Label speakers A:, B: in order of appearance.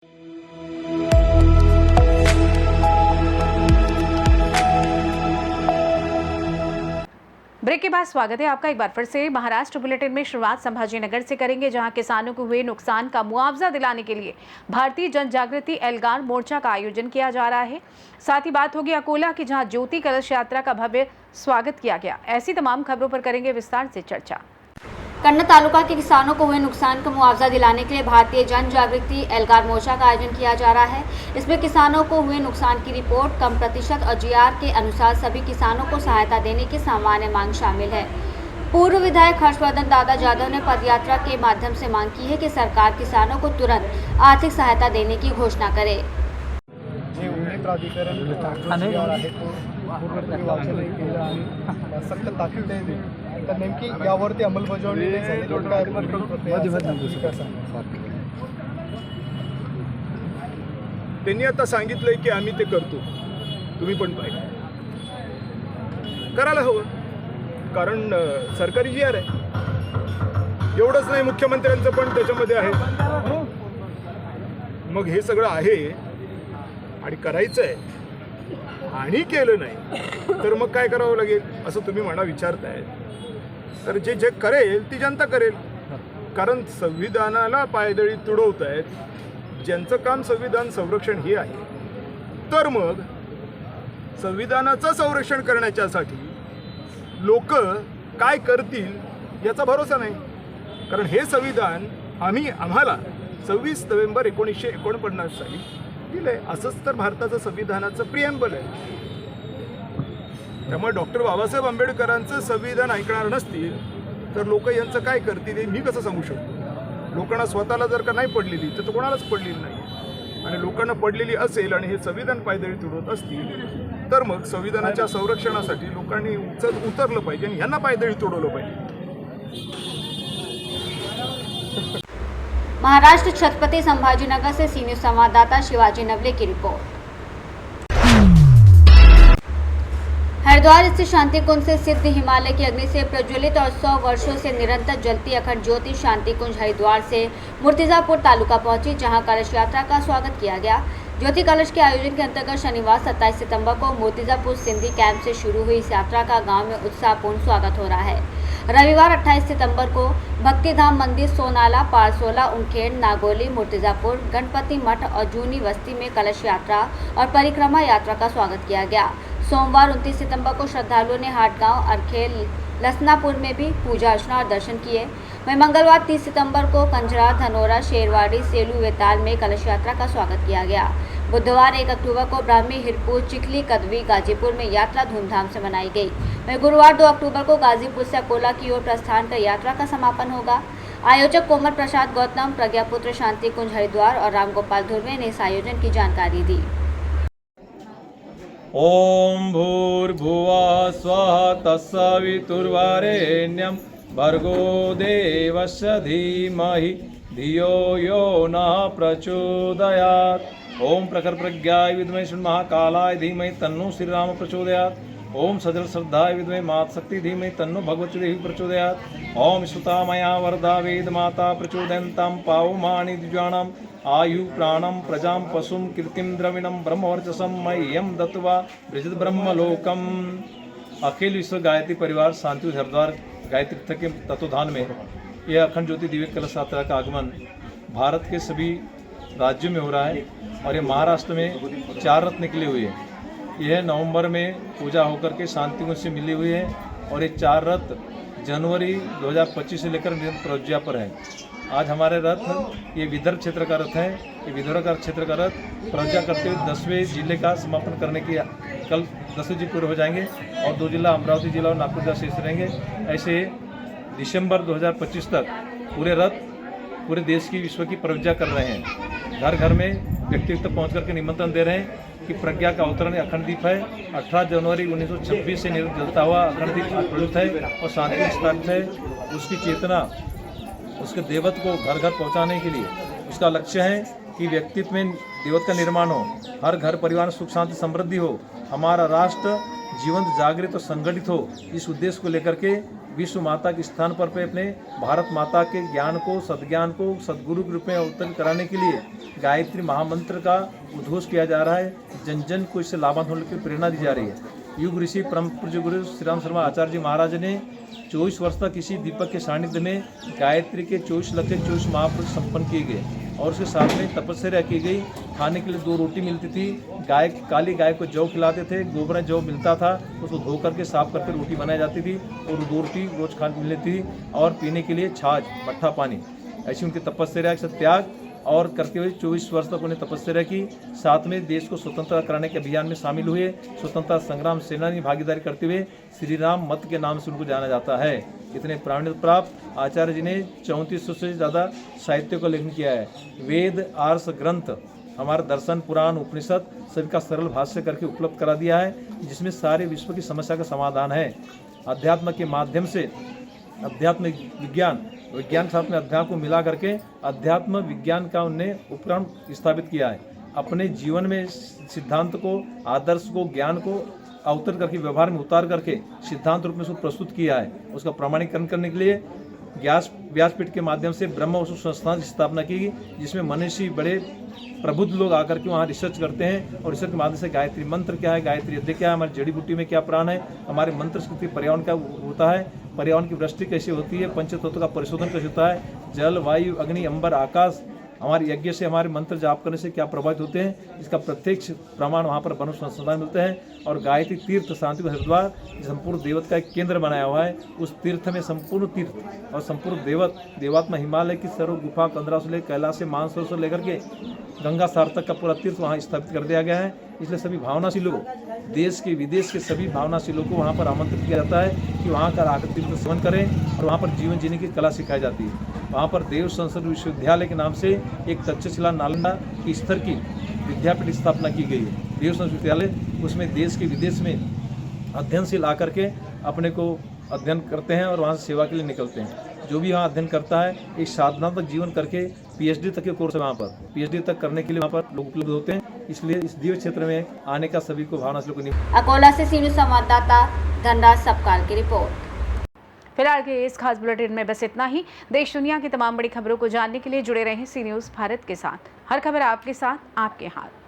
A: Break के बाद स्वागत है आपका एक बार फिर से। महाराष्ट्र बुलेटिन में शुरुआत संभाजीनगर से करेंगे, जहां किसानों को हुए नुकसान का मुआवजा दिलाने के लिए भारतीय जन जागृति एल्गार मोर्चा का आयोजन किया जा रहा है। साथ ही बात होगी अकोला की, जहां ज्योति कलश यात्रा का भव्य स्वागत किया गया। ऐसी तमाम खबरों पर करेंगे विस्तार से चर्चा।
B: कन्नौज तालुका के किसानों को हुए नुकसान का मुआवजा दिलाने के लिए भारतीय जन जागृति एल्गार मोर्चा का आयोजन किया जा रहा है। इसमें किसानों को हुए नुकसान की रिपोर्ट, कम प्रतिशत और जीआर के अनुसार सभी किसानों को सहायता देने की सामान्य मांग शामिल है। पूर्व विधायक हर्षवर्धन दादा जाधव ने पदयात्रा के माध्यम से मांग की है कि सरकार किसानों को तुरंत आर्थिक सहायता देने की घोषणा करे।
C: सक्त ताकीद आहे, तर नेमकी यावरती अंमलबजावणी
D: त्यांनी आता सांगितलंय की आम्ही ते करतो, तुम्ही पण पाहिजे करायला हवं, कारण सरकारी जी आर आहे। एवढंच नाही, मुख्यमंत्र्यांचं पण त्याच्यामध्ये आहे। मग हे सगळं आहे आणि करायचं आहे आणि केलं नाही तर मग काय करावं लागेल असं तुम्ही मला विचारताय। तर जे जे करेल ती जनता करेल, कारण संविधानाला पायदळी तुडवतायत, ज्यांचं काम संविधान संरक्षण हे आहे। तर मग संविधानाचं संरक्षण करण्याच्यासाठी लोक काय करतील याचा भरोसा नाही, कारण हे संविधान आम्हाला 26 नोव्हेंबर 1949 साली दिलंय। असंच तर भारताचं संविधानाचं प्रिएम्बल आहे। त्यामुळे डॉक्टर बाबासाहेब आंबेडकरांचं संविधान ऐकणार नसतील तर लोक यांचं काय करतील हे मी कसं सांगू शकतो। लोकांना स्वतःला जर का नाही पडलेली तर कोणालाच पडलेली नाही, आणि लोकांना पडलेली असेल आणि हे संविधान पायदळी तुडवत असतील तर मग संविधानाच्या संरक्षणासाठी लोकांनी उतरलं पाहिजे आणि यांना पायदळी तुडवलं पाहिजे।
B: महाराष्ट्र छत्रपति संभाजीनगर से सी न्यूज संवाददाता शिवाजी नवले की रिपोर्ट। हरिद्वार स्थित शांति कुंज से सिद्ध हिमालय की अग्नि से प्रज्वलित और 100 वर्षों से निरंतर जलती अखंड ज्योति शांति कुंज हरिद्वार से मूर्तिजापुर तालुका पहुंची, जहां कलश यात्रा का स्वागत किया गया। ज्योति कलश के आयोजन के अंतर्गत शनिवार 27 सितंबर को मूर्तिजापुर सिंधी कैंप से शुरू हुई इस यात्रा का गांव में उत्साहपूर्ण स्वागत हो रहा है। रविवार 28 सितंबर को भक्तिधाम मंदिर, सोनाला, पारसोला, उनखेड़, नागोली, मूर्तिजापुर, गणपति मठ और जूनी बस्ती में कलश यात्रा और परिक्रमा यात्रा का स्वागत किया गया। सोमवार 29 सितंबर को श्रद्धालुओं ने हाटगांव, अरखेल, लसनापुर में भी पूजा अर्चना और दर्शन किए। वहीं मंगलवार 30 सितंबर को कंजरा, धनोरा, शेरवाड़ी, सेलू, वेताल में कलश यात्रा का स्वागत किया गया। बुधवार 1 अक्टूबर को ब्राह्मी, हिरपुर, चिखली, कदवी, गाजीपुर में यात्रा धूमधाम से मनाई गई। वहीं गुरुवार 2 अक्टूबर को गाजीपुर से अकोला की ओर प्रस्थान कर यात्रा का समापन होगा। आयोजक कोमल प्रसाद गौतम, प्रज्ञापुत्र शांति कुंज हरिद्वार और रामगोपाल धुर्वे ने इस आयोजन की जानकारी दी।
E: ओम भूर्भुवः स्वः तत्सवितुर्वरेण्यं भर्गो देवस्य धीमहि धियो यो नः प्रचोदयात्। ओम प्रखर प्रज्ञाय विद्महे श्रीमहाकालाय धीमहि तन्नो श्रीराम प्रचोदयात्। ओम सजल श्रद्धाय विद्महे मातशक्ति धीमहि तन्नो भगवती देवी प्रचोदयात्। ओम श्रुता मया वरदा वेद माता प्रचोदयन्तां पावमानि द्विजानां आयु प्राणं प्रजां पशुं कीर्तिं द्रविणं ब्रह्मवर्चसं मह्यं दत्त्वा ब्रजत ब्रह्मलोकम। अखिल विश्व गायत्री परिवार शांति हरिद्वार गायत्री तीर्थ के तत्वधान में यह अखंड ज्योति दिव्य कलश यात्रा का आगमन भारत के सभी राज्यों में हो रहा है, और ये महाराष्ट्र में 4 रथ निकले हुए हैं। यह नवंबर में पूजा होकर के शांति कुंज से मिली हुई है, और ये 4 रथ जनवरी 2025 से लेकर प्रज्ञा पर है। आज हमारे रथ ये विदर्भ क्षेत्र का रथ है। ये विदर्भ का क्षेत्र का रथ प्रज्ञा करते हुए 10वें जिले का समापन करने की कल 10वें जिले पूरे हो जाएंगे, और 2 जिला अमरावती जिला और नागपुर जिला शेष रहेंगे। ऐसे दिसंबर 2025 तक पूरे रथ पूरे देश की विश्व की प्रज्ञा कर रहे हैं। घर घर में व्यक्ति तक पहुँच करके निमंत्रण दे रहे हैं कि प्रज्ञा का अवतरण अखंड दीप है। 18 जनवरी 1926 से जलता हुआ अखंड दीप प्रज्वलित है और शांति स्थापित है। उसकी चेतना, उसके देवत्व को घर घर पहुंचाने के लिए उसका लक्ष्य है कि व्यक्तित्व में देवत्व का निर्माण हो, हर घर परिवार में सुख शांति समृद्धि हो, हमारा राष्ट्र जीवंत, जागृत और संगठित हो, इस उद्देश्य को लेकर के विश्व माता के स्थान पर पे अपने भारत माता के ज्ञान को, सद्ज्ञान को सद्गुरु के रूप में अवतरित कराने के लिए गायत्री महामंत्र का उद्घोष किया जा रहा है। जन जन को इससे लाभान्वित होने की प्रेरणा दी जा रही है। युग ऋषि परम पूज्य गुरु श्री राम शर्मा आचार्य जी महाराज ने 24 वर्ष तक इसी दीपक के सानिध्य में गायत्री के 24 लक्ष्य 24 महापुरुष संपन्न किए गए और उसके साथ में तपस्या की गई। खाने के लिए 2 रोटी मिलती थी। काली गाय को जौ खिलाते थे। गोबर जौ मिलता था, उसको धो करके साफ करके रोटी बनाई जाती थी और 2 रोटी रोज खाने मिलती थी और पीने के लिए छाछ, मट्ठा पानी। ऐसी उनकी तपस्या त्याग और करते हुए 24 वर्ष तक उन्हें तपस्या की। साथ में देश को स्वतंत्र कराने के अभियान में शामिल हुए। स्वतंत्रता संग्राम सेनानी भागीदारी करते हुए श्री राम मत के नाम से उनको जाना जाता है। इतने प्रावीण्य प्राप्त आचार्य जी ने 3400 से ज़्यादा साहित्य का लेखन किया है। वेद, आर्ष ग्रंथ, हमारे दर्शन, पुराण, उपनिषद सभी का सरल भाष्य करके उपलब्ध करा दिया है, जिसमें सारे विश्व की समस्या का समाधान है। अध्यात्म के माध्यम से अध्यात्म विज्ञान के साथ में अध्यात्म को मिला करके अध्यात्म विज्ञान का उन्हें उपकरण स्थापित किया है। अपने जीवन में सिद्धांत को, आदर्श को, ज्ञान को अवतरित करके व्यवहार में उतार करके सिद्धांत रूप में उसको प्रस्तुत किया है। उसका प्रमाणीकरण करने के लिए व्यासपीठ के माध्यम से ब्रह्म वस्तु संस्थान की स्थापना की, जिसमें मनुष्य बड़े प्रबुद्ध लोग आकर के वहाँ रिसर्च करते हैं और रिसर्च के माध्यम से गायत्री मंत्र क्या है, गायत्री यज्ञ क्या है, हमारी जड़ी बूटी में क्या प्राण है, हमारे मंत्र शक्ति पर्यावरण का होता है, पर्यावरण की वृष्टि कैसे होती है, पंचतत्व का परिशोधन कैसे होता है, जल, वायु, अग्नि, अंबर, आकाश, हमारे यज्ञ से, हमारे मंत्र जाप करने से क्या प्रभावित होते हैं, इसका प्रत्यक्ष प्रमाण वहाँ पर बनो संस्थान मिलते हैं। और गायत्री तीर्थ शांति हरिद्वार संपूर्ण देवत का एक केंद्र बनाया हुआ है। उस तीर्थ में संपूर्ण तीर्थ और संपूर्ण देवात्मा हिमालय की सर्व गुफा, कंदरा से लेकर कैलाश से मानसरोवर से लेकर के गंगा सार तक का पूरा तीर्थ वहाँ स्थापित कर दिया गया है। इसलिए सभी भावनाशीलों, देश के विदेश के सभी भावनाशीलों को वहाँ पर आमंत्रित किया जाता है कि वहाँ का आकर तीर्थ सेवन करें और वहाँ पर जीवन जीने की कला सिखाई जाती है। वहाँ पर देव संस्कृत विश्वविद्यालय के नाम से एक तक्षशिला नालंदा की स्तर की विद्यापीठ स्थापना की गई है। देव संस्कृत विश्वविद्यालय, उसमें देश के विदेश में अध्ययन से ला करके अपने को अध्ययन करते हैं और वहाँ से सेवा के लिए निकलते हैं। जो भी वहाँ अध्ययन करता है एक साधनात्मक जीवन करके PhD तक के कोर्स है वहाँ पर। PhD तक करने के लिए वहाँ पर लोग उपलब्ध होते हैं। इसलिए इस दिव्य क्षेत्र में आने का सभी को भावनाशीलों को
B: अकोला से सीनियर संवाददाता धनराज सबकाल की रिपोर्ट।
A: फिलहाल के इस खास बुलेटिन में बस इतना ही। देश दुनिया की तमाम बड़ी खबरों को जानने के लिए जुड़े रहें सी न्यूज़ भारत के साथ। हर खबर आपके साथ, आपके हाथ।